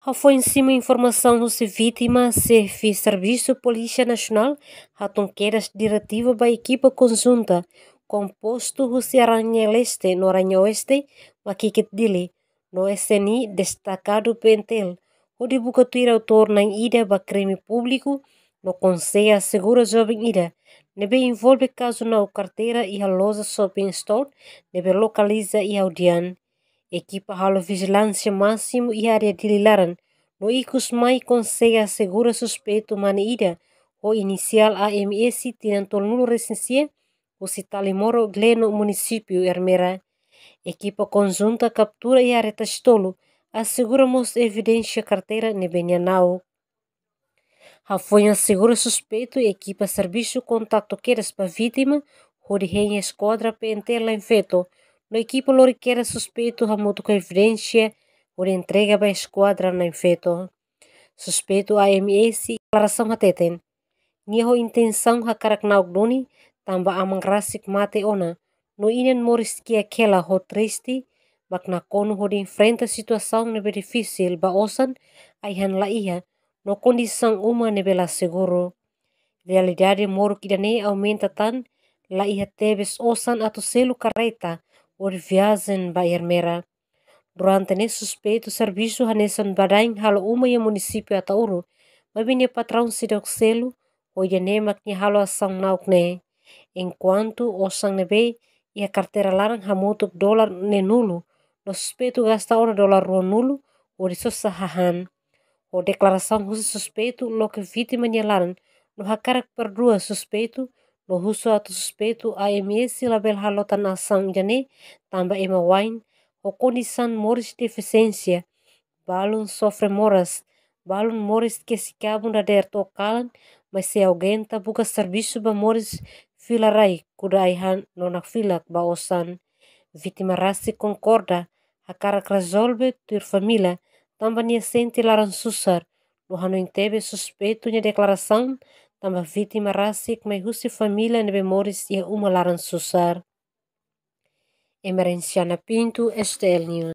Foi em cima informação do vítima se fez serviço Polícia Nacional ratonqueiras diretiva da equipa conjunta composto do Aranha Leste no Aranha Oeste Makikit Dili no SNI destacado Pentel o dibucatuir autor na ida ba crime público no Conselho Seguro Jovem Ida nebe envolve caso na carteira e a loja shopping store nebe localiza e audian equipa halo vigilância máximo e área de lilaran no icus mai Conselho Segura suspeito mana ida o inicial AMS tinantol nulo recensia o Citalimoro Gleno município Ermera equipa conjunta captura e área tastolo asseguramos evidência carteira nebenianau Rafonha segura suspeito equipa serviço contacto queres para vítima Rorihenha esquadra PNT lá em feto no equipa loriqueira suspeito ramuto com evidência por entrega para esquadra na feto suspeito AMS declaração hateten niho intenção hakaraknauk duni tamba amang rasik mate ona no inen moris kia kela ho triste bakna kono ho de enfrenta situação nebe difícil ba osan aihan la ia no condição uma nebe la seguro realidade moro kidane aumenta tan la ia tebes osan atau selu carreta or viagem ba Ermera durante nesse suspeito serviço hanesan badain halo uma ya município Atauro mabine patrão sidok selu o nemak ni halo asang nauk ne enquanto osang nebe e a carteira larang hamutuk dolar ne nulo no suspeito gasta ora dolar ro nulo o risosa hahan o declaração husu suspeito lo que vítima nyalaran no hakarak perdua suspeito no husu atau suspeito AMS label halotan asang jane tamba ema wine o condição moris deficiência balun sofre moras balun moris que se cabam da der tocalan mas se alguém tá buka serviço ba moris filarai kudaihan nonak filak ba osan vítima rasi concorda hakarak resolve tur família tamba nia sente laran susar no hano intebe suspeito nya declaração tamba vítima rasi mai husi família nebe moris ia uma laran susar Emerenciana Pinto STL News